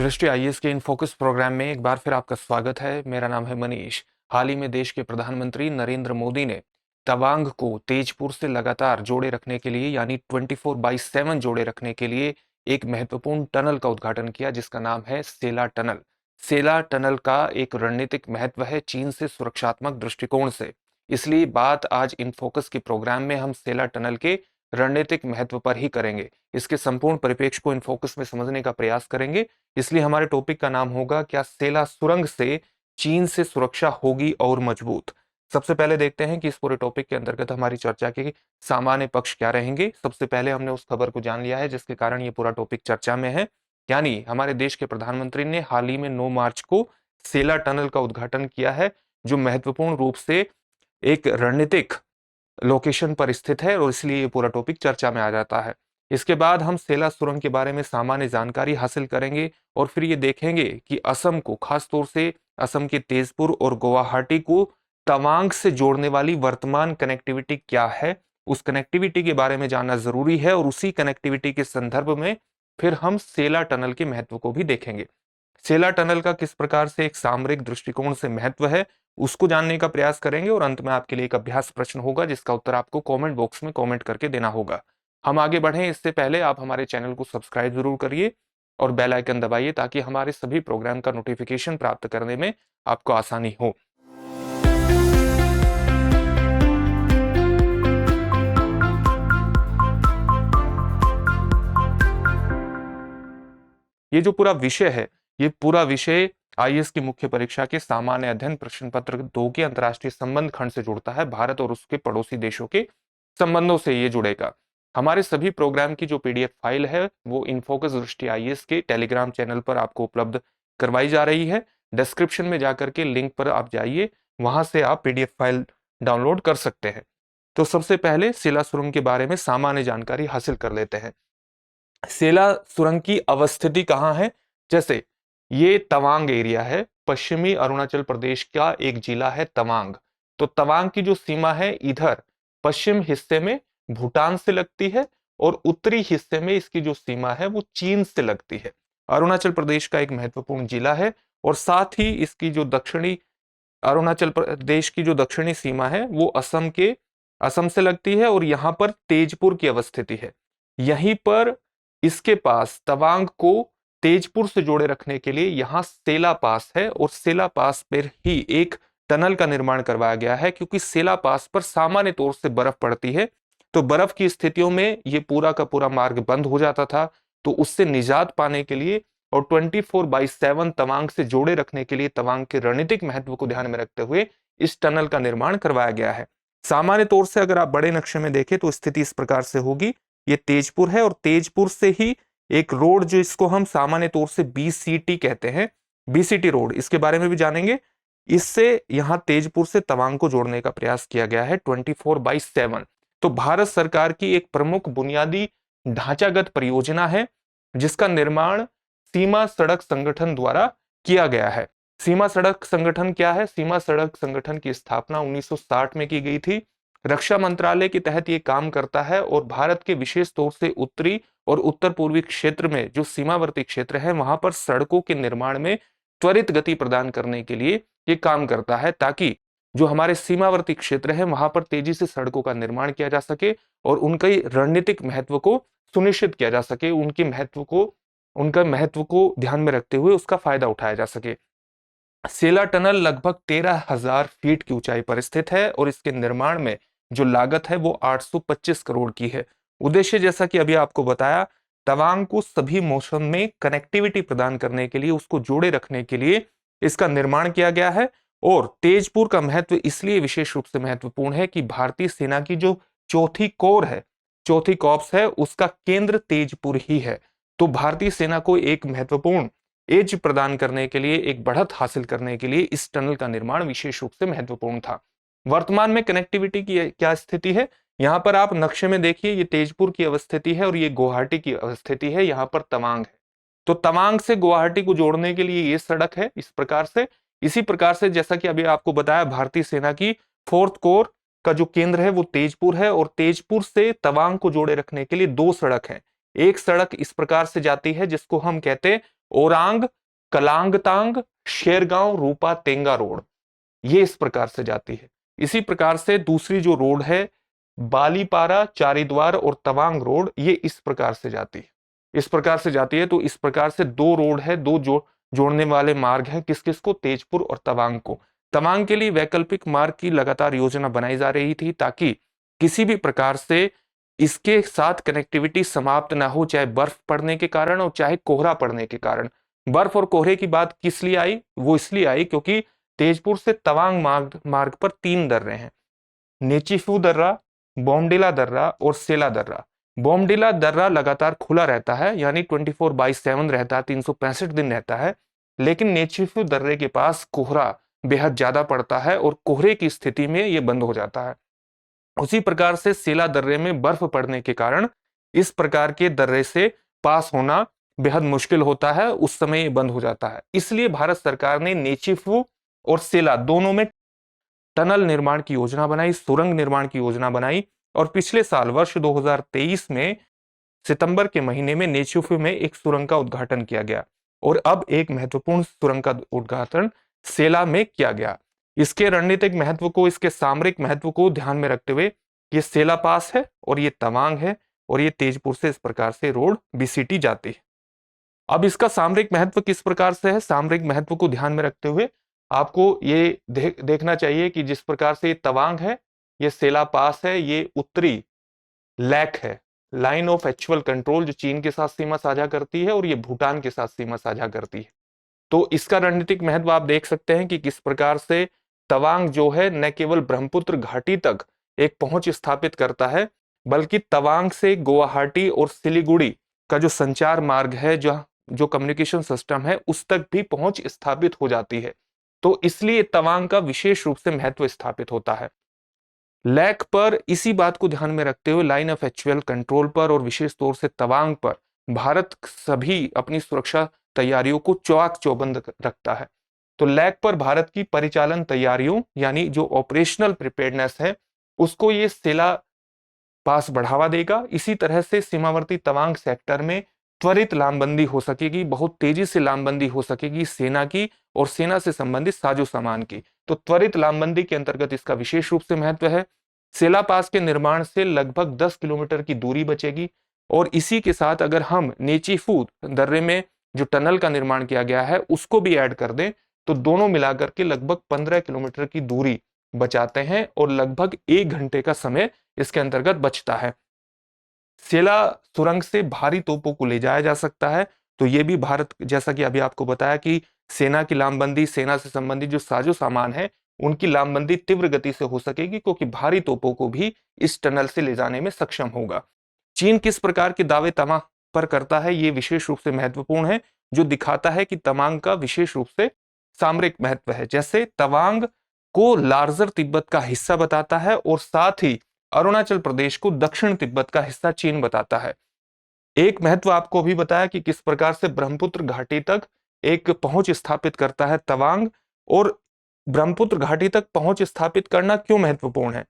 दृष्टि आईएएस के in focus programme में एक बार फिर आपका स्वागत है। मेरा नाम है मनीष। हाल ही में देश के प्रधानमंत्री नरेंद्र मोदी ने तवांग को तेजपुर से लगातार जोड़े रखने के लिए यानी 24/7 जोड़े रखने के लिए एक महत्वपूर्ण टनल का उद्घाटन किया जिसका नाम है सेला टनल। सेला टनल का एक रणनीतिक महत्व है चीन से सुरक्षात्मक दृष्टिकोण से। इसलिए बात आज इन फोकस के प्रोग्राम में हम सेला टनल के रणनीतिक महत्व पर ही करेंगे। इसके संपूर्ण परिप्रेक्ष्य को इन फोकस में समझने का प्रयास करेंगे। इसलिए हमारे टॉपिक का नाम होगा, क्या सेला सुरंग से चीन से सुरक्षा होगी और मजबूत। सबसे पहले देखते हैं कि इस पूरे टॉपिक के अंतर्गत हमारी चर्चा के सामान्य पक्ष क्या रहेंगे। सबसे पहले हमने उस खबर को जान लिया है जिसके कारण ये पूरा टॉपिक चर्चा में है, यानी हमारे देश के प्रधानमंत्री ने हाल ही में 9 मार्च को सेला टनल का उद्घाटन किया है, जो महत्वपूर्ण रूप से एक रणनीतिक लोकेशन पर स्थित है और इसलिए ये पूरा टॉपिक चर्चा में आ जाता है। इसके बाद हम सेला सुरंग के बारे में सामान्य जानकारी हासिल करेंगे और फिर ये देखेंगे कि असम को, खास तौर से असम के तेजपुर और गुवाहाटी को तवांग से जोड़ने वाली वर्तमान कनेक्टिविटी क्या है, उस कनेक्टिविटी के बारे में जानना जरूरी है। और उसी कनेक्टिविटी के संदर्भ में फिर हम सेला टनल के महत्व को भी देखेंगे। सेला टनल का किस प्रकार से एक सामरिक दृष्टिकोण से महत्व है, उसको जानने का प्रयास करेंगे और अंत में आपके लिए एक अभ्यास प्रश्न होगा जिसका उत्तर आपको कमेंट बॉक्स में कमेंट करके देना होगा। हम आगे बढ़ें इससे पहले आप हमारे चैनल को सब्सक्राइब जरूर करिए और बेल आइकन दबाइए ताकि हमारे सभी प्रोग्राम का नोटिफिकेशन प्राप्त करने में आपको आसानी हो। ये जो पूरा विषय है, ये पूरा विषय आईएएस की मुख्य परीक्षा के सामान्य अध्ययन प्रश्न पत्र 2 के अंतर्राष्ट्रीय संबंध खंड से जुड़ता है। भारत और उसके पड़ोसी देशों के संबंधों से ये जुड़ेगा। हमारे सभी प्रोग्राम की जो पीडीएफ फाइल है वो इनफोकस दृष्टि आईएएस के टेलीग्राम चैनल पर आपको उपलब्ध करवाई जा रही है। डिस्क्रिप्शन में जाकर के लिंक पर आप जाइए, वहां से आप पीडीएफ फाइल डाउनलोड कर सकते हैं। तो सबसे पहले सेला सुरंग के बारे में सामान्य जानकारी हासिल कर लेते हैं। सेला सुरंग की अवस्थिति कहाँ है? जैसे ये तवांग एरिया है, पश्चिमी अरुणाचल प्रदेश का एक जिला है तवांग। तो तवांग की जो सीमा है इधर पश्चिम हिस्से में भूटान से लगती है और उत्तरी हिस्से में इसकी जो सीमा है वो चीन से लगती है। अरुणाचल प्रदेश का एक महत्वपूर्ण जिला है और साथ ही इसकी जो दक्षिणी अरुणाचल प्रदेश की जो दक्षिणी सीमा है वो असम से लगती है और यहाँ पर तेजपुर की अवस्थिति है। यहीं पर इसके पास तवांग को तेजपुर से जोड़े रखने के लिए यहाँ सेला पास है और सेला पास पर ही एक टनल का निर्माण करवाया गया है, क्योंकि सेला पास पर सामान्य तौर से बर्फ पड़ती है। तो बर्फ की स्थितियों में ये पूरा का पूरा मार्ग बंद हो जाता था। तो उससे निजात पाने के लिए और 24/7 तवांग से जोड़े रखने के लिए तवांग के रणनीतिक महत्व को ध्यान में रखते हुए इस टनल का निर्माण करवाया गया है। सामान्य तौर से अगर आप बड़े नक्शे में देखें तो स्थिति इस प्रकार से होगी। ये तेजपुर है और तेजपुर से ही एक रोड जो इसको हम सामान्य तौर से बीसीटी कहते हैं, बीसीटी रोड, इसके बारे में भी जानेंगे। इससे यहां तेजपुर से तवांग को जोड़ने का प्रयास किया गया है 24/7। तो भारत सरकार की एक प्रमुख बुनियादी ढांचागत परियोजना है जिसका निर्माण सीमा सड़क संगठन द्वारा किया गया है। सीमा सड़क संगठन क्या है? सीमा सड़क संगठन की स्थापना 1960 में की गई थी। रक्षा मंत्रालय के तहत ये काम करता है और भारत के विशेष तौर से उत्तरी और उत्तर पूर्वी क्षेत्र में जो सीमावर्ती क्षेत्र है वहां पर सड़कों के निर्माण में त्वरित गति प्रदान करने के लिए ये काम करता है, ताकि जो हमारे सीमावर्ती क्षेत्र है वहां पर तेजी से सड़कों का निर्माण किया जा सके और उनके रणनीतिक महत्व को सुनिश्चित किया जा सके, उनका महत्व को ध्यान में रखते हुए उसका फायदा उठाया जा सके। सेला टनल लगभग 13,000 फीट की ऊंचाई पर स्थित है और इसके निर्माण में जो लागत है वो 825 करोड़ की है। उद्देश्य, जैसा कि अभी आपको बताया, तवांग को सभी मौसम में कनेक्टिविटी प्रदान करने के लिए, उसको जोड़े रखने के लिए इसका निर्माण किया गया है। और तेजपुर का महत्व इसलिए विशेष रूप से महत्वपूर्ण है कि भारतीय सेना की जो चौथी कोर है, चौथी कॉर्प्स है, उसका केंद्र तेजपुर ही है। तो भारतीय सेना को एक महत्वपूर्ण एज प्रदान करने के लिए, एक बढ़त हासिल करने के लिए इस टनल का निर्माण विशेष रूप से महत्वपूर्ण था। वर्तमान में कनेक्टिविटी की क्या स्थिति है? यहाँ पर आप नक्शे में देखिए, ये तेजपुर की अवस्थिति है और ये गुवाहाटी की अवस्थिति है, यहाँ पर तवांग है। तो तवांग से गुवाहाटी को जोड़ने के लिए ये सड़क है इस प्रकार से। इसी प्रकार से जैसा कि अभी आपको बताया, भारतीय सेना की 4th कोर का जो केंद्र है वो तेजपुर है और तेजपुर से तवांग को जोड़े रखने के लिए 2 सड़क है। एक सड़क इस प्रकार से जाती है जिसको हम कहते हैं ओरांग, कलांगतांग, शेरगांव, रूपा, तेंगा रोड, ये इस प्रकार से जाती है। इसी प्रकार से दूसरी जो रोड है बालीपारा, चारिद्वार और तवांग रोड, ये इस प्रकार से जाती है, इस प्रकार से जाती है। तो इस प्रकार से दो रोड है, दो जोड़ने वाले मार्ग हैं, किस किस को, तेजपुर और तवांग को। तवांग के लिए वैकल्पिक मार्ग की लगातार योजना बनाई जा रही थी ताकि किसी भी प्रकार से इसके साथ कनेक्टिविटी समाप्त ना हो, चाहे बर्फ पड़ने के कारण और चाहे कोहरा पड़ने के कारण। बर्फ और कोहरे की बात किस लिए आई, वो इसलिए आई क्योंकि तेजपुर से तवांग मार्ग पर 3 दर्रे हैं, नेचीफू दर्रा, बोमडिला दर्रा और सेला दर्रा। बोमडिला दर्रा लगातार खुला रहता है, यानी 24/7 रहता है, 365 दिन रहता है। लेकिन नेचीफू दर्रे के पास कोहरा बेहद ज्यादा पड़ता है और कोहरे की स्थिति में यह बंद हो जाता है। उसी प्रकार से सेला दर्रे में बर्फ पड़ने के कारण इस प्रकार के दर्रे से पास होना बेहद मुश्किल होता है, उस समय ये बंद हो जाता है। इसलिए भारत सरकार ने नेचीफू और सेला दोनों में टनल निर्माण की योजना बनाई, सुरंग निर्माण की योजना बनाई। और पिछले साल वर्ष 2023 में सितंबर के महीने में नेचीफू में एक सुरंग का उद्घाटन किया गया और अब एक महत्वपूर्ण सुरंग का उद्घाटन सेला में किया गया। इसके रणनीतिक महत्व को, इसके सामरिक महत्व को ध्यान में रखते हुए ये सेला पास है और ये तवांग है और ये तेजपुर से इस प्रकार से रोड बीसीटी जाती है। अब इसका सामरिक महत्व किस प्रकार से है, सामरिक महत्व को ध्यान में रखते हुए आपको ये देखना चाहिए कि जिस प्रकार से ये तवांग है, ये सेला पास है, ये उत्तरी लैक है, लाइन ऑफ एक्चुअल कंट्रोल, जो चीन के साथ सीमा साझा करती है और ये भूटान के साथ सीमा साझा करती है। तो इसका रणनीतिक महत्व आप देख सकते हैं कि किस प्रकार से तवांग जो है न केवल ब्रह्मपुत्र घाटी तक एक पहुंच स्थापित करता है, बल्कि तवांग से गुवाहाटी और सिलीगुड़ी का जो संचार मार्ग है, जो कम्युनिकेशन सिस्टम है, उस तक भी पहुंच स्थापित हो जाती है। तो इसलिए तवांग का विशेष रूप से महत्व स्थापित होता है। लैक पर इसी बात को ध्यान में रखते हुए लाइन ऑफ एक्चुअल कंट्रोल पर और विशेष तौर से तवांग पर भारत सभी अपनी सुरक्षा तैयारियों को चाक चौबंद रखता है। तो लैक पर भारत की परिचालन तैयारियों यानी जो ऑपरेशनल प्रिपेयर्डनेस है, उसको ये सेला पास बढ़ावा देगा। इसी तरह से सीमावर्ती तवांग सेक्टर में त्वरित लामबंदी हो सकेगी, बहुत तेजी से लामबंदी हो सकेगी सेना की और सेना से संबंधित साजो सामान की। तो त्वरित लामबंदी के अंतर्गत इसका विशेष रूप से महत्व है। सेला पास के निर्माण से लगभग 10 किलोमीटर की दूरी बचेगी और इसी के साथ अगर हम नेचीफू दर्रे में जो टनल का निर्माण किया गया है उसको भी ऐड कर दें तो दोनों मिलाकर के लगभग 15 किलोमीटर की दूरी बचाते हैं और लगभग 1 घंटे का समय इसके अंतर्गत बचता है। सेला सुरंग से भारी तोपों को ले जाया जा सकता है। तो ये भी भारत, जैसा कि अभी आपको बताया कि सेना की लामबंदी, सेना से संबंधित जो साजो सामान है उनकी लामबंदी तीव्र गति से हो सकेगी क्योंकि भारी तोपों को भी इस टनल से ले जाने में सक्षम होगा। चीन किस प्रकार के दावे तवांग पर करता है, ये विशेष रूप से महत्वपूर्ण है, जो दिखाता है कि तवांग का विशेष रूप से सामरिक महत्व है। जैसे तवांग को लार्जर तिब्बत का हिस्सा बताता है और साथ ही अरुणाचल प्रदेश को दक्षिण तिब्बत का हिस्सा चीन बताता है। एक महत्व आपको भी बताया कि किस प्रकार से ब्रह्मपुत्र घाटी तक एक पहुंच स्थापित करता है तवांग। और ब्रह्मपुत्र घाटी तक पहुंच स्थापित करना क्यों महत्वपूर्ण है,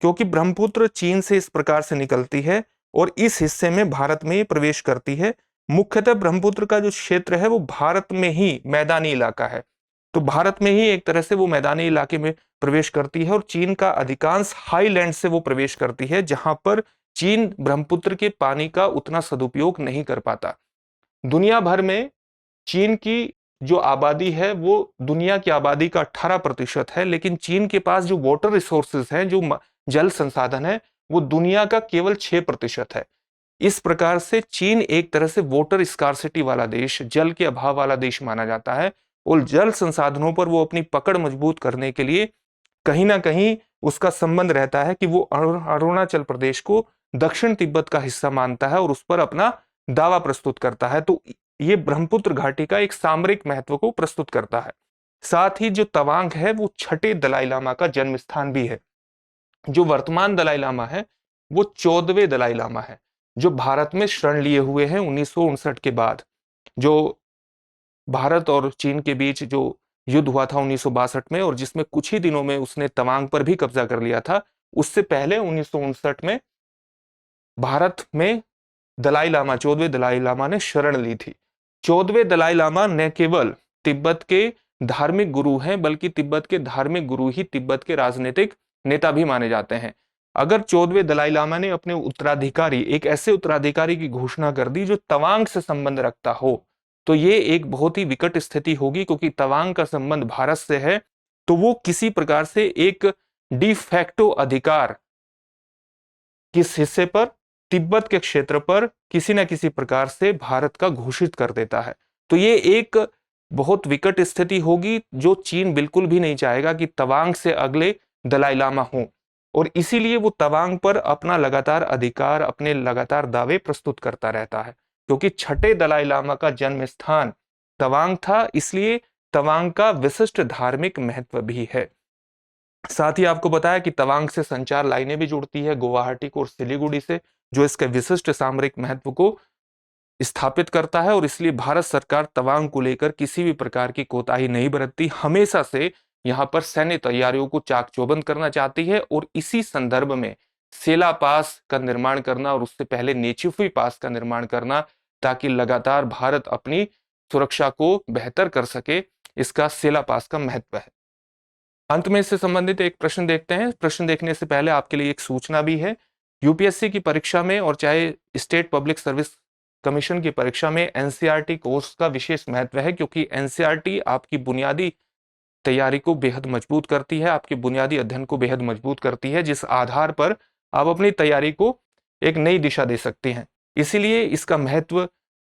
क्योंकि ब्रह्मपुत्र चीन से इस प्रकार से निकलती है और इस हिस्से में भारत में प्रवेश करती है। मुख्यतः ब्रह्मपुत्र का जो क्षेत्र है वो भारत में ही मैदानी इलाका है, तो भारत में ही एक तरह से वो मैदानी इलाके में प्रवेश करती है और चीन का अधिकांश हाईलैंड से वो प्रवेश करती है जहां पर चीन ब्रह्मपुत्र के पानी का उतना सदुपयोग नहीं कर पाता। दुनिया भर में चीन की जो आबादी है वो दुनिया की आबादी का 18% है, लेकिन चीन के पास जो वाटर रिसोर्सेज हैं, जो जल संसाधन है, वो दुनिया का केवल 6% है। इस प्रकार से चीन एक तरह से वाटर स्कार्सिटी वाला देश, जल के अभाव वाला देश माना जाता है और जल संसाधनों पर वो अपनी पकड़ मजबूत करने के लिए कहीं ना कहीं उसका संबंध रहता है कि वो अरुणाचल प्रदेश को दक्षिण तिब्बत का हिस्सा मानता है और उस पर अपना दावा प्रस्तुत करता है। तो ये ब्रह्मपुत्र घाटी का एक सामरिक महत्व को प्रस्तुत करता है। साथ ही जो तवांग है वो छठे दलाई लामा का जन्म स्थान भी है। जो वर्तमान दलाई लामा है वो 14वें दलाई लामा है, जो भारत में शरण लिए हुए हैं 1959 के बाद। जो भारत और चीन के बीच जो युद्ध हुआ था 1962 में और जिसमें कुछ ही दिनों में उसने तवांग पर भी कब्जा कर लिया था, उससे पहले 1959 में भारत में दलाई लामा, 14वें दलाई लामा ने शरण ली थी। 14वें दलाई लामा न केवल तिब्बत के धार्मिक गुरु हैं, बल्कि तिब्बत के धार्मिक गुरु ही तिब्बत के राजनीतिक नेता भी माने जाते हैं। अगर 14वें दलाई लामा ने अपने उत्तराधिकारी, एक ऐसे उत्तराधिकारी की घोषणा कर दी जो तवांग से संबंध रखता हो, तो ये एक बहुत ही विकट स्थिति होगी, क्योंकि तवांग का संबंध भारत से है, तो वो किसी प्रकार से एक डिफैक्टो अधिकार किस हिस्से पर, तिब्बत के क्षेत्र पर किसी न किसी प्रकार से भारत का घोषित कर देता है। तो ये एक बहुत विकट स्थिति होगी जो चीन बिल्कुल भी नहीं चाहेगा कि तवांग से अगले दलाई लामा हो, और इसीलिए वो तवांग पर अपना लगातार अधिकार, अपने लगातार दावे प्रस्तुत करता रहता है, क्योंकि छठे दलाई लामा का जन्म स्थान तवांग था, इसलिए तवांग का विशिष्ट धार्मिक महत्व भी है। साथ ही आपको बताया कि तवांग से संचार लाइनें भी जुड़ती है गुवाहाटी को और सिलीगुड़ी से, जो इसके विशिष्ट सामरिक महत्व को स्थापित करता है, और इसलिए भारत सरकार तवांग को लेकर किसी भी प्रकार की कोताही नहीं बरतती, हमेशा से यहां पर सैन्य तैयारियों को चाक चौबंद करना चाहती है। और इसी संदर्भ में सेला पास का निर्माण करना और उससे पहले नेचुफी पास का निर्माण करना, ताकि लगातार भारत अपनी सुरक्षा को बेहतर कर सके, इसका सेला पास का महत्व है। अंत में इससे संबंधित एक प्रश्न देखते हैं। प्रश्न देखने से पहले आपके लिए एक सूचना भी है। यूपीएससी की परीक्षा में और चाहे स्टेट पब्लिक सर्विस कमीशन की परीक्षा में एनसीईआरटी कोर्स का विशेष महत्व है, क्योंकि एनसीईआरटी आपकी बुनियादी तैयारी को बेहद मजबूत करती है, आपके बुनियादी अध्ययन को बेहद मजबूत करती है, जिस आधार पर आप अपनी तैयारी को एक नई दिशा दे सकते हैं। इसीलिए इसका महत्व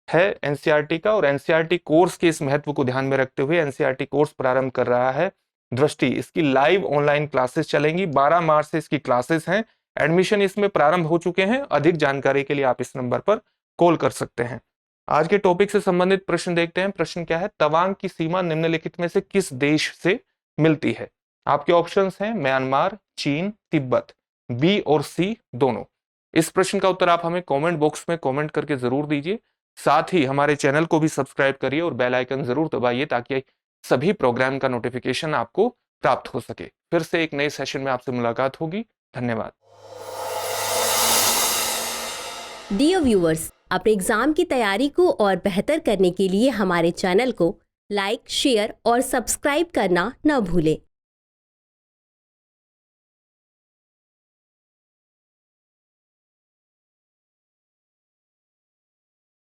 है एनसीईआरटी का, और एनसीईआरटी कोर्स के इस महत्व को ध्यान में रखते हुए एनसीईआरटी कोर्स प्रारंभ कर रहा है दृष्टि। इसकी लाइव ऑनलाइन क्लासेस चलेंगी, 12 मार्च से इसकी क्लासेस हैं। एडमिशन इसमें प्रारंभ हो चुके हैं। अधिक जानकारी के लिए आप इस नंबर पर कॉल कर सकते हैं। आज के टॉपिक से संबंधित प्रश्न देखते हैं। प्रश्न क्या है, तवांग की सीमा निम्नलिखित में से किस देश से मिलती है? आपके ऑप्शंस हैं म्यांमार, चीन, तिब्बत, बी और सी दोनों। इस प्रश्न का उत्तर आप हमें कमेंट बॉक्स में कमेंट करके जरूर दीजिए। साथ ही हमारे चैनल को भी सब्सक्राइब करिए और बेल आइकन जरूर दबाइए, ताकि सभी प्रोग्राम का नोटिफिकेशन आपको प्राप्त हो सके। फिर से एक नए सेशन में आपसे मुलाकात होगी। धन्यवाद। डियर व्यूअर्स, अपने एग्जाम की तैयारी को और बेहतर करने के लिए हमारे चैनल को लाइक, शेयर और सब्सक्राइब करना न भूलें।